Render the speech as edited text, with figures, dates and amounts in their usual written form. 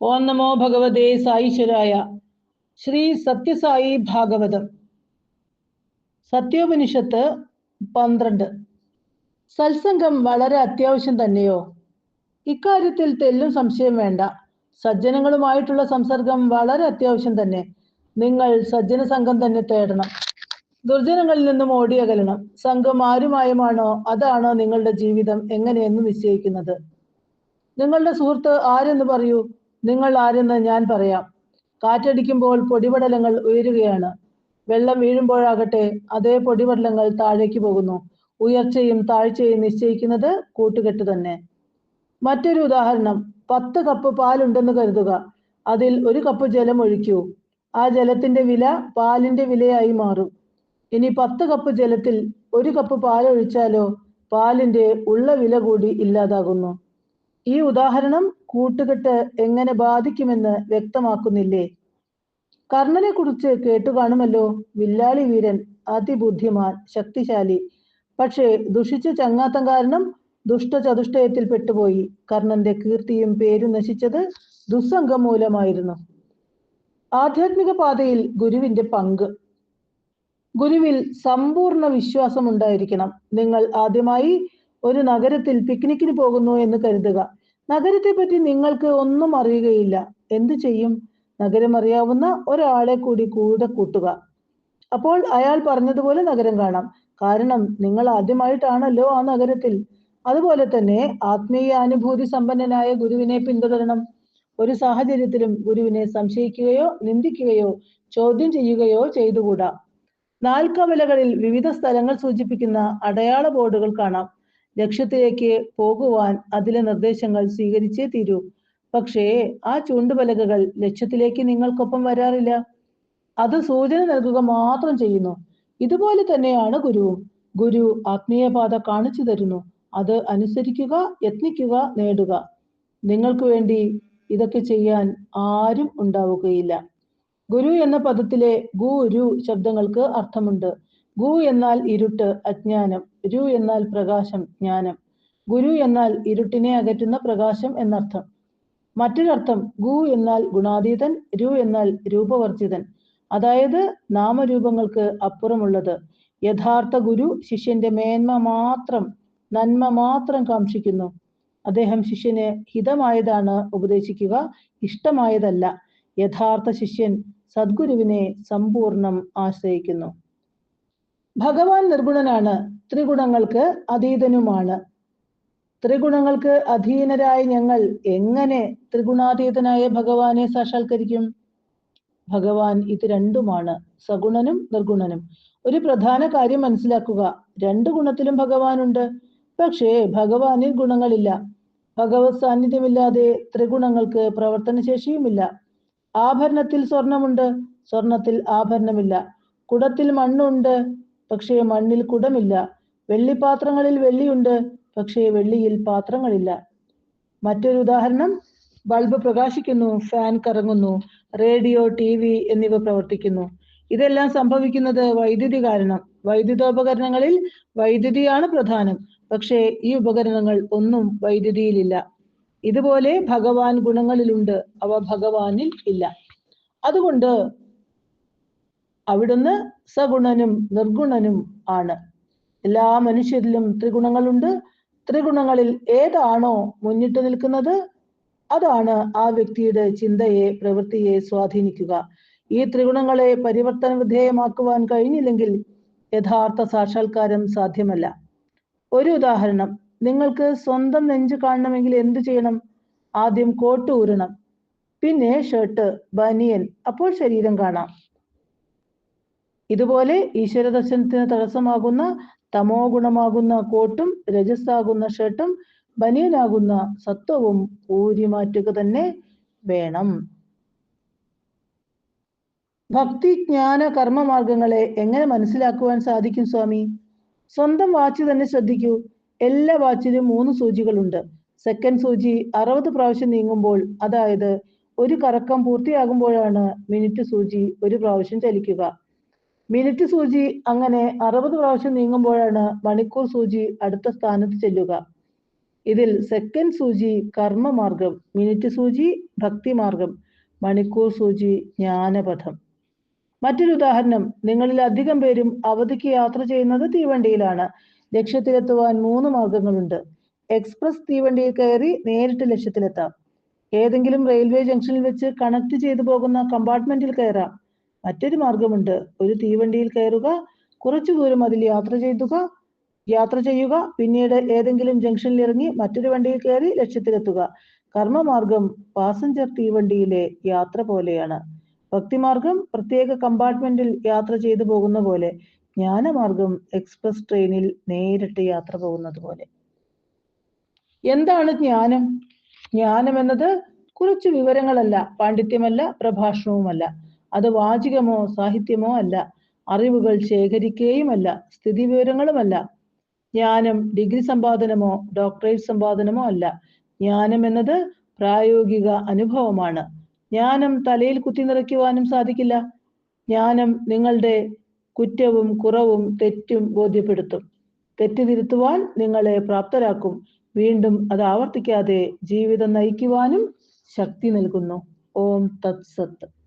ഓം നമോ ഭഗവതേ സായീശ്വരായ. ശ്രീ സത്യസായി ഭാഗവതം സത്യോപനിഷത്ത് 12. സത്സംഗം വളരെ അത്യാവശ്യം തന്നെയോ? ഇക്കാര്യത്തിൽ തെല്ലും സംശയം വേണ്ട. സജ്ജനങ്ങളുമായിട്ടുള്ള സംസർഗം വളരെ അത്യാവശ്യം തന്നെ. നിങ്ങൾ സജ്ജന സംഘം തന്നെ തേടണം. ദുർജനങ്ങളിൽ നിന്നും ഓടിയകലണം. സംഘം ആരുമായുമാണോ അതാണോ നിങ്ങളുടെ ജീവിതം എങ്ങനെയെന്ന് നിശ്ചയിക്കുന്നത്. നിങ്ങളുടെ സുഹൃത്ത് ആരെന്ന് പറയൂ. നിങ്ങൾ ആരെന്ന് ഞാൻ പറയാം. കാറ്റടിക്കുമ്പോൾ പൊടിപടലങ്ങൾ ഉയരുകയാണ്. വെള്ളം വീഴുമ്പോഴാകട്ടെ അതേ പൊടിപടലങ്ങൾ താഴേക്ക് പോകുന്നു. ഉയർച്ചയും താഴ്ചയും നിശ്ചയിക്കുന്നത് കൂട്ടുകെട്ട് തന്നെ. മറ്റൊരു ഉദാഹരണം, 10 കപ്പ് പാലുണ്ടെന്ന് കരുതുക. അതിൽ 1 കപ്പ് ജലം ഒഴിക്കൂ. ആ ജലത്തിന്റെ വില പാലിന്റെ വിലയായി മാറും. ഇനി 10 കപ്പ് ജലത്തിൽ 1 കപ്പ് പാൽ ഒഴിച്ചാലോ പാലിന്റെ ഉള്ള വില കൂടി ഇല്ലാതാകുന്നു. ഈ ഉദാഹരണം കൂട്ടുകെട്ട് എങ്ങനെ ബാധിക്കുമെന്ന് വ്യക്തമാക്കുന്നില്ലേ? കർണനെ കുറിച്ച് കേട്ടുകാണുമല്ലോ. വില്ലാളി വീരൻ, അതിബുദ്ധിമാൻ, ശക്തിശാലി. പക്ഷേ ദുഷിച്ച ചങ്ങാത്തം കാരണം ദുഷ്ടചതുഷ്ടയത്തിൽ പെട്ടുപോയി. കർണന്റെ കീർത്തിയും പേരും നശിച്ചത് ദുസ്സംഗം മൂലമായിരുന്നു. ആധ്യാത്മിക പാതയിൽ ഗുരുവിന്റെ പങ്ക്. ഗുരുവിൽ സമ്പൂർണ്ണ വിശ്വാസം ഉണ്ടായിരിക്കണം. നിങ്ങൾ ആദ്യമായി ഒരു നഗരത്തിൽ പിക്നിക്കിന് പോകുന്നു എന്ന് കരുതുക. നഗരത്തെ പറ്റി നിങ്ങൾക്ക് ഒന്നും അറിയുകയില്ല. എന്തു ചെയ്യും? നഗരം അറിയാവുന്ന ഒരാളെ കൂടി കൂടെ കൂട്ടുക. അപ്പോൾ അയാൾ പറഞ്ഞതുപോലെ നഗരം കാണാം. കാരണം നിങ്ങൾ ആദ്യമായിട്ടാണല്ലോ ആ നഗരത്തിൽ. അതുപോലെ തന്നെ ആത്മീയ അനുഭൂതി സമ്പന്നനായ ഗുരുവിനെ പിന്തുടരണം. ഒരു സാഹചര്യത്തിലും ഗുരുവിനെ സംശയിക്കുകയോ നിന്ദിക്കുകയോ ചോദ്യം ചെയ്യുകയോ ചെയ്തുകൂടാ. നാൽക്കവലകളിൽ വിവിധ സ്ഥലങ്ങൾ സൂചിപ്പിക്കുന്ന അടയാള ബോർഡുകൾ കാണാം. ലക്ഷ്യത്തിലേക്ക് പോകുവാൻ അതിലെ നിർദ്ദേശങ്ങൾ സ്വീകരിച്ചേ തീരൂ. പക്ഷേ ആ ചൂണ്ടുപലകകൾ ലക്ഷ്യത്തിലേക്ക് നിങ്ങൾക്കൊപ്പം വരാറില്ല. അത് സൂചന നൽകുക മാത്രം ചെയ്യുന്നു. ഇതുപോലെ തന്നെയാണ് ഗുരുവും. ഗുരു ആത്മീയ പാത കാണിച്ചു തരുന്നു. അത് അനുസരിക്കുക, യത്നിക്കുക, നേടുക. നിങ്ങൾക്ക് വേണ്ടി ഇതൊക്കെ ചെയ്യാൻ ആരും ഉണ്ടാവുകയില്ല. ഗുരു എന്ന പദത്തിലെ ഗുരു ശബ്ദങ്ങൾക്ക് അർത്ഥമുണ്ട്. ഗു എന്നാൽ ഇരുട്ട്, അജ്ഞാനം. രു എന്നാൽ പ്രകാശം, ജ്ഞാനം. ഗുരു എന്നാൽ ഇരുട്ടിനെ അകറ്റുന്ന പ്രകാശം എന്നർത്ഥം. മറ്റൊരർത്ഥം ഗു എന്നാൽ ഗുണാതീതൻ, രു എന്നാൽ രൂപവർജിതൻ, അതായത് നാമരൂപങ്ങൾക്ക് അപ്പുറമുള്ളത്. യഥാർത്ഥ ഗുരു ശിഷ്യന്റെ മേന്മ മാത്രം, നന്മ മാത്രം കാക്ഷിക്കുന്നു. അദ്ദേഹം ശിഷ്യന് ഹിതമായതാണ് ഉപദേശിക്കുക, ഇഷ്ടമായതല്ല. യഥാർത്ഥ ശിഷ്യൻ സദ്ഗുരുവിനെ സമ്പൂർണം ആശ്രയിക്കുന്നു. ഭഗവാൻ നിർഗുണനാണ്, ത്രിഗുണങ്ങൾക്ക് അതീതനുമാണ്. ത്രിഗുണങ്ങൾക്ക് അധീനരായ ഞങ്ങൾ എങ്ങനെ ത്രിഗുണാതീതനായ ഭഗവാനെ സാക്ഷാത്കരിക്കും? ഭഗവാൻ ഇത് രണ്ടുമാണ്, സഗുണനും നിർഗുണനും. ഒരു പ്രധാന കാര്യം മനസ്സിലാക്കുക, 2 ഗുണത്തിലും ഭഗവാനുണ്ട്. പക്ഷേ ഭഗവാനിൽ ഗുണങ്ങളില്ല. ഭഗവത് സാന്നിധ്യമില്ലാതെ ത്രിഗുണങ്ങൾക്ക് പ്രവർത്തനശേഷിയുമില്ല. ആഭരണത്തിൽ സ്വർണമുണ്ട്, സ്വർണത്തിൽ ആഭരണമില്ല. കുടത്തിൽ മണ്ണുണ്ട്, പക്ഷേ മണ്ണിൽ കുടമില്ല. വെള്ളിപ്പാത്രങ്ങളിൽ വെള്ളിയുണ്ട്, പക്ഷേ വെള്ളിയിൽ പാത്രങ്ങളില്ല. മറ്റൊരു ഉദാഹരണം, ബൾബ് പ്രകാശിക്കുന്നു, ഫാൻ കറങ്ങുന്നു, റേഡിയോ, TV എന്നിവ പ്രവർത്തിക്കുന്നു. ഇതെല്ലാം സംഭവിക്കുന്നത് വൈദ്യുതി കാരണം. വൈദ്യുതോപകരണങ്ങളിൽ വൈദ്യുതിയാണ് പ്രധാനം. പക്ഷേ ഈ ഉപകരണങ്ങൾ ഒന്നും വൈദ്യുതിയിലില്ല. ഇതുപോലെ ഭഗവാൻ ഗുണങ്ങളിലുണ്ട്, അവ ഭഗവാനിൽ ഇല്ല. അതുകൊണ്ട് അവിടുന്ന് സഗുണനും നിർഗുണനും ആണ്. എല്ലാ മനുഷ്യരിലും ത്രിഗുണങ്ങളുണ്ട്. ത്രിഗുണങ്ങളിൽ ഏതാണോ മുന്നിട്ട് നിൽക്കുന്നത് അതാണ് ആ വ്യക്തിയുടെ ചിന്തയെ, പ്രവൃത്തിയെ സ്വാധീനിക്കുക. ഈ ത്രിഗുണങ്ങളെ പരിവർത്തന വിധേയമാക്കുവാൻ കഴിഞ്ഞില്ലെങ്കിൽ യഥാർത്ഥ സാക്ഷാത്കാരം സാധ്യമല്ല. ഒരു ഉദാഹരണം, നിങ്ങൾക്ക് സ്വന്തം നെഞ്ച് കാണണമെങ്കിൽ എന്തു ചെയ്യണം? ആദ്യം കോട്ട് ഊരണം, പിന്നെ ഷർട്ട്, ബനിയൻ, അപ്പോൾ ശരീരം കാണാം. ഇതുപോലെ ഈശ്വര ദർശനത്തിന് തടസ്സമാകുന്ന തമോ ഗുണമാകുന്ന കോട്ടും രജസ്സാകുന്ന ഷർട്ടും ബനിയനാകുന്ന സത്വവും ഊരിമാറ്റുക തന്നെ വേണം. ഭക്തി, ജ്ഞാന, കർമ്മമാർഗങ്ങളെ എങ്ങനെ മനസ്സിലാക്കുവാൻ സാധിക്കും സ്വാമി? സ്വന്തം വാച്ച് തന്നെ ശ്രദ്ധിക്കൂ. എല്ലാ വാച്ചിലും 3 സൂചികളുണ്ട്. സെക്കൻഡ് സൂചി 60 പ്രാവശ്യം നീങ്ങുമ്പോൾ, അതായത് ഒരു കറക്കം പൂർത്തിയാകുമ്പോഴാണ് മിനിറ്റ് സൂചി 1 പ്രാവശ്യം ചലിക്കുക. മിനിറ്റ് സൂചി അങ്ങനെ 60 പ്രാവശ്യം നീങ്ങുമ്പോഴാണ് മണിക്കൂർ സൂചി അടുത്ത സ്ഥാനത്ത് ചെല്ലുക. ഇതിൽ സെക്കൻഡ് സൂചി കർമ്മമാർഗം, മിനിറ്റ് സൂചി ഭക്തിമാർഗം, മണിക്കൂർ സൂചി ജ്ഞാനപഥം. മറ്റൊരു ഉദാഹരണം, നിങ്ങളിൽ അധികം പേരും അവധിക്ക് യാത്ര ചെയ്യുന്നത് തീവണ്ടിയിലാണ്. ലക്ഷ്യത്തിലെത്തുവാൻ 3 മാർഗങ്ങളുണ്ട്. എക്സ്പ്രസ് തീവണ്ടിയിൽ കയറി നേരിട്ട് ലക്ഷ്യത്തിലെത്താം. ഏതെങ്കിലും റെയിൽവേ ജംഗ്ഷനിൽ വെച്ച് കണക്ട് ചെയ്തു പോകുന്ന കമ്പാർട്ട്മെന്റിൽ കയറാം. മറ്റൊരു മാർഗമുണ്ട്, ഒരു തീവണ്ടിയിൽ കയറുക, കുറച്ചു ദൂരം അതിൽ യാത്ര ചെയ്യുക, പിന്നീട് ഏതെങ്കിലും ജംഗ്ഷനിൽ ഇറങ്ങി മറ്റൊരു വണ്ടിയിൽ കയറി ലക്ഷ്യത്തിലെത്തുക. കർമ്മമാർഗം പാസഞ്ചർ തീവണ്ടിയിലെ യാത്ര പോലെയാണ്. ഭക്തിമാർഗം പ്രത്യേക കമ്പാർട്ട്മെന്റിൽ യാത്ര ചെയ്തു പോകുന്ന പോലെ. ജ്ഞാനമാർഗം എക്സ്പ്രസ് ട്രെയിനിൽ നേരിട്ട് യാത്ര പോകുന്നത് പോലെ. എന്താണ് ജ്ഞാനം? ജ്ഞാനം എന്നത് കുറച്ച് വിവരങ്ങളല്ല, പാണ്ഡിത്യമല്ല, പ്രഭാഷണവുമല്ല. അത് വാചികമോ സാഹിത്യമോ അല്ല, അറിവുകൾ ശേഖരിക്കുകയുമല്ല, സ്ഥിതി വിവരങ്ങളുമല്ല. ജ്ഞാനം ഡിഗ്രി സമ്പാദനമോ ഡോക്ടറേറ്റ് സമ്പാദനമോ അല്ല. ജ്ഞാനം എന്നത് പ്രായോഗിക അനുഭവമാണ്. ജ്ഞാനം തലയിൽ കുത്തി നിറയ്ക്കുവാനും സാധിക്കില്ല. ജ്ഞാനം നിങ്ങളുടെ കുറ്റവും കുറവും തെറ്റും ബോധ്യപ്പെടുത്തും. തെറ്റ് തിരുത്തുവാൻ നിങ്ങളെ പ്രാപ്തരാക്കും. വീണ്ടും അത് ആവർത്തിക്കാതെ ജീവിതം നയിക്കുവാനും ശക്തി നൽകുന്നു. ഓം തത് സത്ത്.